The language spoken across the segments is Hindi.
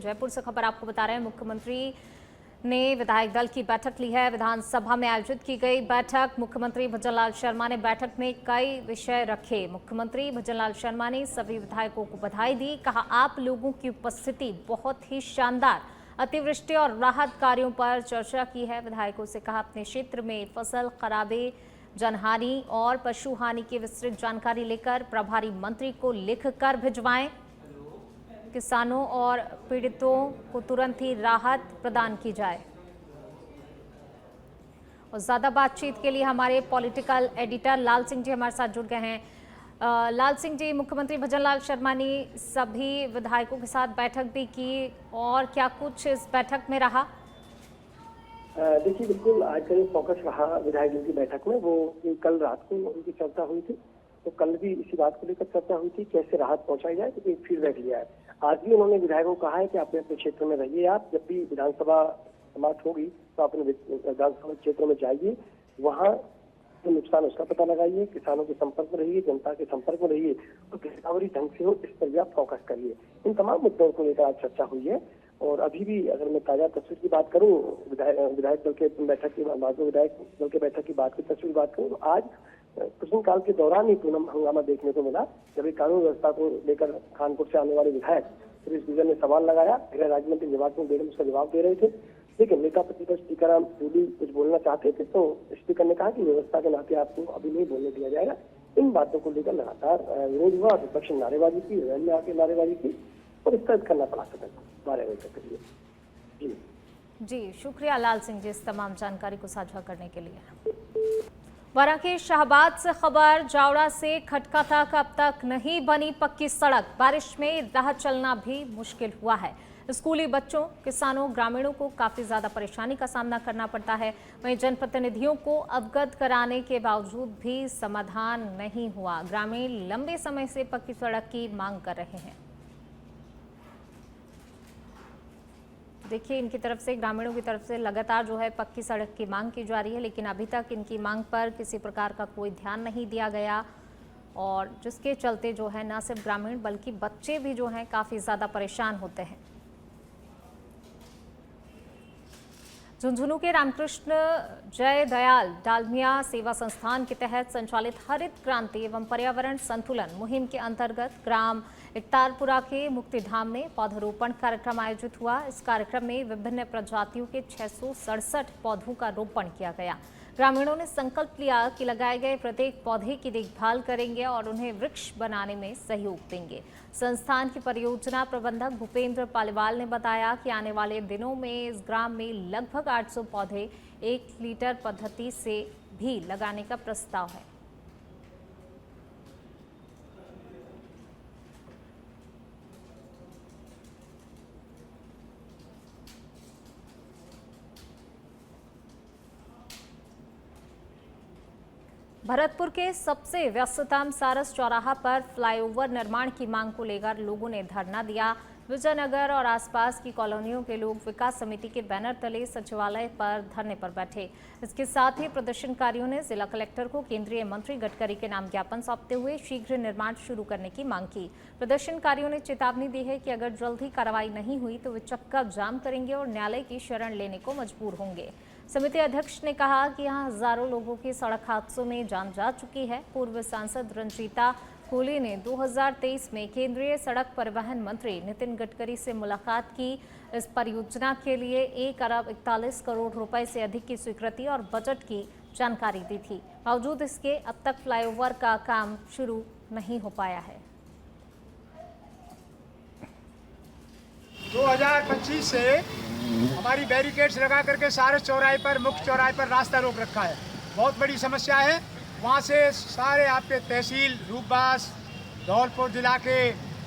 जयपुर से खबर आपको बता रहे हैं। मुख्यमंत्री ने विधायक दल की बैठक ली है। विधानसभा में आयोजित की गई बैठक, मुख्यमंत्री भजनलाल शर्मा ने बैठक में कई विषय रखे। मुख्यमंत्री भजनलाल शर्मा ने सभी विधायकों को बधाई दी। कहा, आप लोगों की उपस्थिति बहुत ही शानदार। अतिवृष्टि और राहत कार्यों पर चर्चा की है। विधायकों से कहा, अपने क्षेत्र में फसल खराबे, जनहानि और पशु हानि की विस्तृत जानकारी लेकर प्रभारी मंत्री को लिखकर भिजवाएं। किसानों और पीड़ितों को तुरंत ही राहत प्रदान की जाए। और ज्यादा बातचीत के लिए हमारे पॉलिटिकल एडिटर लाल सिंह जी हमारे साथ जुड़ गए हैं। लाल सिंह जी, मुख्यमंत्री भजनलाल शर्मा ने सभी विधायकों के साथ बैठक भी की और क्या कुछ इस बैठक में रहा? देखिए, बिल्कुल आज का जो फोकस रहा विधायक दल की बैठक में, वो कल रात को उनकी चर्चा हुई थी। तो कल भी इसी बात को लेकर चर्चा हुई थी, कैसे राहत पहुंचाई जाए, तो एक फीडबैक लिया है। आज भी उन्होंने विधायकों को कहा है कि अपने अपने क्षेत्र में रहिए। आप जब भी विधानसभा समाप्त होगी तो अपने विधानसभा क्षेत्रों में जाइए, वहाँ जो नुकसान उसका पता लगाइए, किसानों के संपर्क में रहिए, जनता के संपर्क में रहिए, तो गिरदावरी ढंग से हो इस पर भी आप फोकस करिए। इन तमाम मुद्दों को लेकर आज चर्चा हुई है। और अभी भी अगर मैं ताजा तस्वीर की बात करूं, विधायक दल के बैठक की विधायक दल के बैठक की बात की तस्वीर बात करूं, तो आज प्रश्नकाल के दौरान ही पूनम हंगामा देखने को मिला, जब एक कानून व्यवस्था को लेकर कानपुर से आने वाले विधायक सुरेश गुर्जर ने सवाल लगाया। गृह राज्य मंत्री जवाब मैडम उसका जवाब दे रहे थे, लेकिन नेता प्रतिपक्ष टीकाराम जूली कुछ बोलना चाहते थे, तो स्पीकर ने कहा कि व्यवस्था के नाते आपको अभी नहीं बोलने दिया जाएगा। इन बातों को लेकर लगातार विरोध हुआ, विपक्ष ने नारेबाजी की, रैली में आके नारेबाजी की और स्थगित करना पड़ा सदन 12 बजे तक के लिए। जी, शुक्रिया लाल सिंह जी इस तमाम जानकारी को साझा करने के लिए। बारां के शाहबाद से खबर, जावड़ा से खटका तक अब तक नहीं बनी पक्की सड़क। बारिश में राह चलना भी मुश्किल हुआ है। स्कूली बच्चों, किसानों, ग्रामीणों को काफी ज्यादा परेशानी का सामना करना पड़ता है। वहीं जनप्रतिनिधियों को अवगत कराने के बावजूद भी समाधान नहीं हुआ। ग्रामीण लंबे समय से पक्की सड़क की मांग कर रहे हैं। देखिए, इनकी तरफ से, ग्रामीणों की तरफ से लगातार जो है पक्की सड़क की मांग की जा रही है, लेकिन अभी तक इनकी मांग पर किसी प्रकार का कोई ध्यान नहीं दिया गया। और जिसके चलते जो है न सिर्फ ग्रामीण बल्कि बच्चे भी जो हैं काफ़ी ज़्यादा परेशान होते हैं। झुंझुनू के रामकृष्ण जय दयाल डालमिया सेवा संस्थान के तहत संचालित हरित क्रांति एवं पर्यावरण संतुलन मुहिम के अंतर्गत ग्राम इकतारपुरा के मुक्तिधाम में पौधरोपण कार्यक्रम आयोजित हुआ। इस कार्यक्रम में विभिन्न प्रजातियों के 667 पौधों का रोपण किया गया। ग्रामीणों ने संकल्प लिया कि लगाए गए प्रत्येक पौधे की देखभाल करेंगे और उन्हें वृक्ष बनाने में सहयोग देंगे। संस्थान की परियोजना प्रबंधक भूपेंद्र पालीवाल ने बताया कि आने वाले दिनों में इस ग्राम में लगभग 800 पौधे 1 लीटर पद्धति से भी लगाने का प्रस्ताव है। भरतपुर के सबसे व्यस्ततम सारस चौराहा पर फ्लाईओवर निर्माण की मांग को लेकर लोगों ने धरना दिया। विजयनगर और आसपास की कॉलोनियों के लोग विकास समिति के बैनर तले सचिवालय पर धरने पर बैठे। इसके साथ ही प्रदर्शनकारियों ने जिला कलेक्टर को केंद्रीय मंत्री गडकरी के नाम ज्ञापन सौंपते हुए शीघ्र निर्माण शुरू करने की मांग की। प्रदर्शनकारियों ने चेतावनी दी है कि अगर जल्द ही कार्रवाई नहीं हुई तो वे चक्का जाम करेंगे और न्यायालय की शरण लेने को मजबूर होंगे। समिति अध्यक्ष ने कहा कि यहां हजारों लोगों की सड़क हादसों में जान जा चुकी है। पूर्व सांसद रंजीता कोहली ने 2023 में केंद्रीय सड़क परिवहन मंत्री नितिन गडकरी से मुलाकात की। इस परियोजना के लिए 1 अरब 41 करोड़ रुपए से अधिक की स्वीकृति और बजट की जानकारी दी थी। बावजूद इसके अब तक फ्लाईओवर का काम शुरू नहीं हो पाया है। 2025 से हमारी बैरिकेड्स लगा करके सारस चौराहे पर, मुख्य चौराहे पर रास्ता रोक रखा है। बहुत बड़ी समस्या है। वहाँ से सारे आपके तहसील रूपबास, धौलपुर जिला के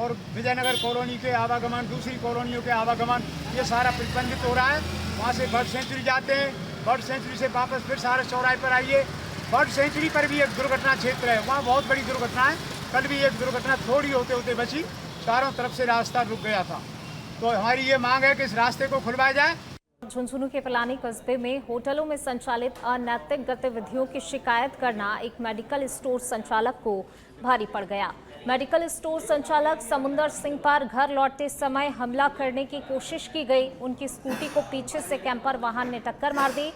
और विजयनगर कॉलोनी के आवागमन, दूसरी कॉलोनियों के आवागमन, ये सारा प्रतिबंधित हो रहा है। वहाँ से बर्ड सेंचुरी जाते हैं, बर्ड सेंचुरी से वापस फिर सारस चौराहे पर आइए। बर्ड सेंचुरी पर भी एक दुर्घटना क्षेत्र है, वहाँ बहुत बड़ी दुर्घटना है। कल भी एक दुर्घटना थोड़ी होते होते बची, चारों तरफ से रास्ता रुक गया था। तो हमारी ये मांग है कि इस रास्ते को खुलवाया जाए। झुंझुनू के पलानी कस्बे में होटलों में संचालित अनैतिक गतिविधियों की शिकायत करना एक मेडिकल स्टोर संचालक को भारी पड़ गया। मेडिकल स्टोर संचालक समुंदर सिंह पर घर लौटते समय हमला करने की कोशिश की गई। उनकी स्कूटी को पीछे से कैंपर वाहन ने टक्कर मार दी।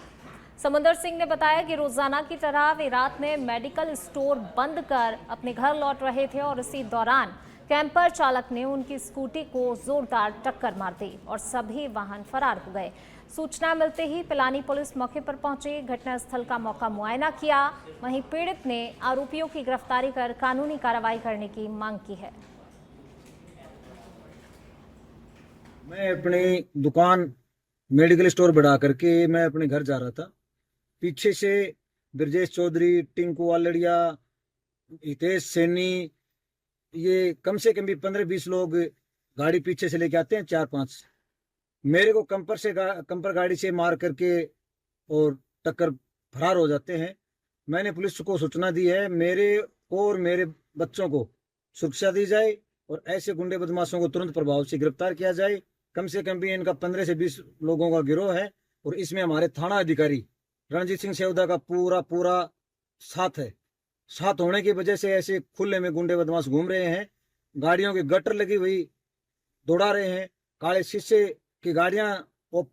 समुंदर सिंह ने बताया कि रोजाना की तरह वे रात में मेडिकल स्टोर बंद कर अपने घर लौट रहे थे और इसी दौरान कैंपर चालक ने उनकी स्कूटी को जोरदार टक्कर मार दी और सभी वाहन फरार हो गए। सूचना मिलते ही पिलानी पुलिस मौके पर पहुंची, घटनास्थल का मौका मुआयना किया। वहीं पीड़ित ने आरोपियों की गिरफ्तारी कर कानूनी कार्रवाई करने की मांग की है। मैं अपनी दुकान मेडिकल स्टोर बढ़ा करके मैं अपने घर जा रहा था। पीछे से ब्रजेश चौधरी, टिंकू वालड़िया, हितेश सैनी, ये कम से कम भी 15-20 लोग गाड़ी पीछे से लेके आते हैं, 4-5। मेरे को कंपर गाड़ी से मार करके और टक्कर फरार हो जाते हैं। मैंने पुलिस को सूचना दी है, मेरे और मेरे बच्चों को सुरक्षा दी जाए और ऐसे गुंडे बदमाशों को तुरंत प्रभाव से गिरफ्तार किया जाए। कम से कम भी इनका 15 से 20 लोगों का गिरोह है और इसमें हमारे थाना अधिकारी रणजीत सिंह सेवदा का पूरा साथ है। साथ होने की वजह से ऐसे खुले में गुंडे बदमाश घूम रहे हैं। गाड़ियों की गटर लगी हुई दौड़ा रहे हैं, काले शीशे की गाड़ियां वो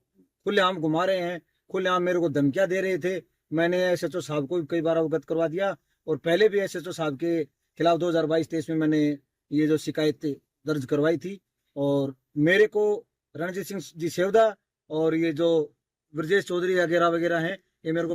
खुलेआम घुमा रहे हैं, खुलेआम मेरे को धमकियां दे रहे थे। मैंने एसएचओ साहब को कई बार अवगत करवा दिया और पहले भी एसएचओ साहब के खिलाफ 2022-23 में मैंने ये जो शिकायत दर्ज करवाई थी और मेरे को रणजीत सिंह जी सेवदा और ये जो ब्रजेश चौधरी वगैरह हैं, ये मेरे को।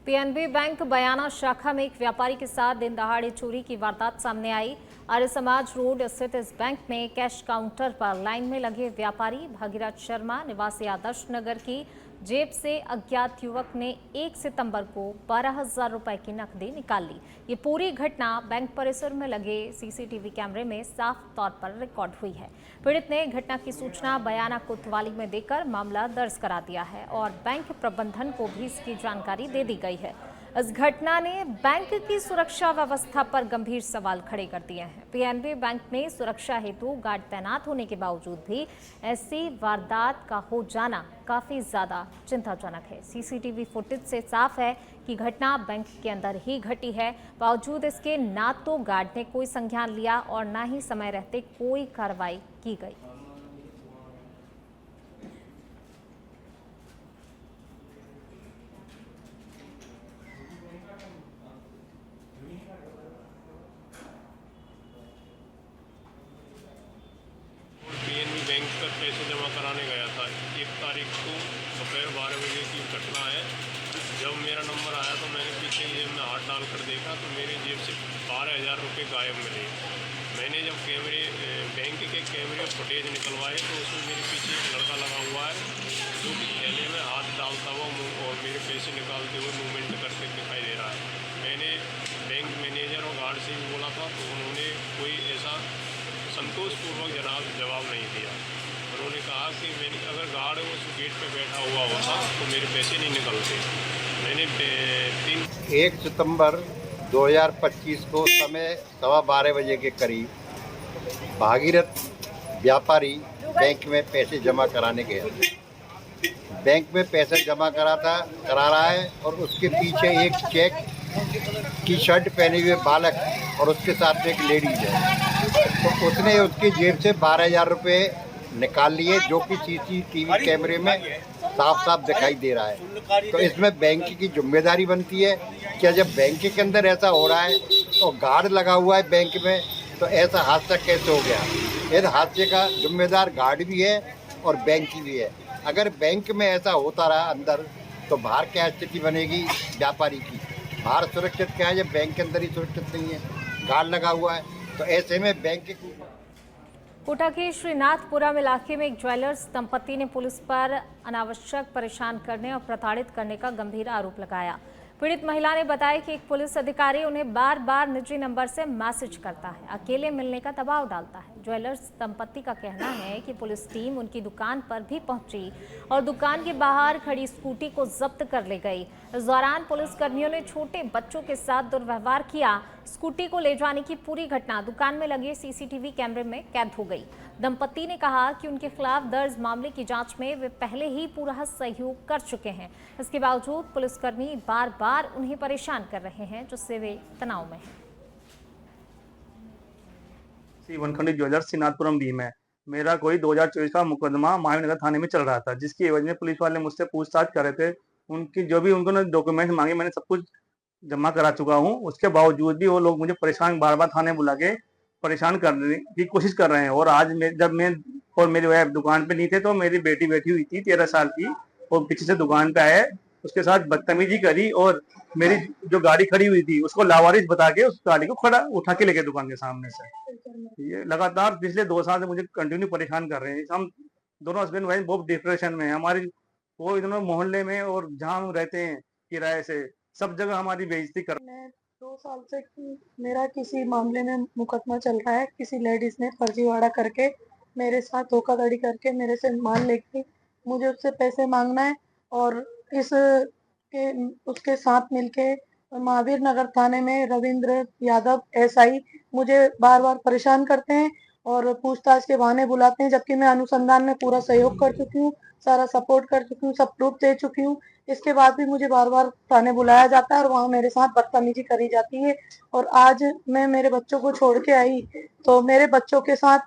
पीएनबी बैंक बयाना शाखा में एक व्यापारी के साथ दिन दहाड़े चोरी की वारदात सामने आई। आर्य समाज रोड स्थित इस बैंक में कैश काउंटर पर लाइन में लगे व्यापारी भागीरथ शर्मा निवासी आदर्श नगर की जेब से अज्ञात युवक ने 1 सितंबर को 12,000 रुपए की नकदी निकाल ली। ये पूरी घटना बैंक परिसर में लगे सीसीटीवी कैमरे में साफ तौर पर रिकॉर्ड हुई है। पीड़ित ने घटना की सूचना बयाना कोतवाली में देकर मामला दर्ज करा दिया है और बैंक प्रबंधन को भी इसकी जानकारी दे दी गई है। इस घटना ने बैंक की सुरक्षा व्यवस्था पर गंभीर सवाल खड़े कर दिए हैं। पीएनबी बैंक में सुरक्षा हेतु गार्ड तैनात होने के बावजूद भी ऐसी वारदात का हो जाना काफी ज्यादा चिंताजनक है। सीसीटीवी फुटेज से साफ है कि घटना बैंक के अंदर ही घटी है। बावजूद इसके ना तो गार्ड ने कोई संज्ञान लिया और ना ही समय रहते कोई कार्रवाई की गई। पीएनबी बैंक पर पैसे जमा कराने गया था। 1 तारीख को दोपहर 12 बजे की घटना है। जब मेरा नंबर आया तो मैंने पीछे जेब में हाथ डाल कर देखा तो मेरी जेब से 12,000 रुपये गायब मिले। मैंने जब बैंक के कैमरे फुटेज निकलवाए तो उसमें मेरे पीछे एक लड़का लगा हुआ है जो कि थैले में हाथ डालता हुआ और मेरे पैसे निकालते हुए मूवमेंट करते दिखाई दे रहा है। मैंने बैंक मैनेजर और गार्ड से भी बोला था तो उन्होंने कोई ऐसा संतोषपूर्वक जवाब नहीं दिया। उन्होंने कहा कि मैंने अगर गार्ड उस गेट पे बैठा हुआ होता तो मेरे पैसे नहीं निकलते। मैंने 1 सितंबर 2025 को समय 12:15 बजे के करीब भागीरथ व्यापारी बैंक में पैसे जमा कराने गया। बैंक में पैसे जमा करा रहा है और उसके पीछे एक चेक की शर्ट पहने हुए बालक और उसके साथ एक लेडीज है। तो उसने उसकी जेब से 12,000 रुपये निकाल लिए जो कि सीसीटीवी कैमरे में साफ साफ दिखाई दे रहा है। तो इसमें बैंक की जिम्मेदारी बनती है कि जब बैंक के अंदर ऐसा हो रहा है तो गार्ड लगा हुआ है बैंक में, तो ऐसा हादसा कैसे हो गया। इस हादसे का जिम्मेदार गार्ड भी है और बैंक भी है। अगर बैंक में ऐसा होता रहा अंदर तो बाहर क्या स्थिति बनेगी व्यापारी की। बाहर सुरक्षित क्या है जब बैंक के अंदर ही सुरक्षित नहीं है, गार्ड लगा हुआ है। तो ऐसे में बैंक के कोटा के श्रीनाथपुरम इलाके में एक ज्वेलर्स दंपति ने पुलिस पर अनावश्यक परेशान करने और प्रताड़ित करने का गंभीर आरोप लगाया। पीड़ित महिला ने बताया कि एक पुलिस अधिकारी उन्हें बार बार निजी नंबर से मैसेज करता है, अकेले मिलने का दबाव डालता है। ज्वेलर्स दंपति का कहना है कि पुलिस टीम उनकी दुकान पर भी पहुंची और दुकान के बाहर खड़ी स्कूटी को जब्त कर ले गई। इस दौरान पुलिस कर्मियों ने छोटे बच्चों के साथ दुर्व्यवहार किया। स्कूटी को ले जाने की पूरी घटना दुकान में लगे सीसीटीवी कैमरे में कैद हो गई। दंपति ने कहा कि उनके खिलाफ दर्ज मामले की जांच में वे पहले ही पूरा सहयोग कर चुके हैं। इसके बावजूद पुलिसकर्मी बार बार उन्हें परेशान कर रहे हैं, जिससे वे तनाव में हैं। वनखंडी ज्वेलर्स श्रीनाथपुरम भी में मेरा कोई 2024 का मुकदमा महावीर थाने में चल रहा था, जिसकी एवज में पुलिस वाले मुझसे पूछताछ कर रहे थे। उनकी जो भी उन्होंने डॉक्यूमेंट मांगे मैंने सब कुछ जमा करा चुका हूँ। उसके बावजूद भी वो लोग मुझे परेशान बार बार थाने बुला के परेशान करने की कोशिश कर रहे हैं। और आज जब मैं और मेरी वाइफ दुकान पे नहीं थे तो मेरी बेटी बैठी हुई थी 13 साल की, और पीछे से दुकान पे आए, उसके साथ बदतमीजी करी और मेरी जो गाड़ी खड़ी हुई थी उसको लावारिस बता के उस गाड़ी को खड़ा उठा के लेके दुकान के सामने से। ये लगातार पिछले 2 साल से मुझे कंटिन्यू परेशान कर रहे हैं। हम दोनों हस्बैंड वाइफ बहुत डिप्रेशन में है। हमारी वो दोनों मोहल्ले में और जहाँ हम रहते हैं किराए से सब जगह हमारी बेइज्जती कर। मैं 2 साल से मेरा किसी मामले में मुकदमा चल रहा है। किसी लेडीज ने फर्जीवाड़ा करके मेरे साथ धोखाधड़ी करके मेरे से माल लेके मुझे उससे पैसे मांगना है, और उसके साथ मिलके महावीर नगर थाने में रविंद्र यादव एसआई मुझे बार बार परेशान करते हैं और पूछताछ के बहाने बुलाते हैं, जबकि मैं अनुसंधान में पूरा सहयोग कर चुकी हूँ, सारा सपोर्ट कर चुकी हूँ, सब प्रूफ दे चुकी हूँ। इसके बाद भी मुझे बार बार थाने बुलाया जाता है और वहाँ मेरे साथ बदतमीजी करी जाती है। और आज मैं मेरे बच्चों को छोड़ के आई तो मेरे बच्चों के साथ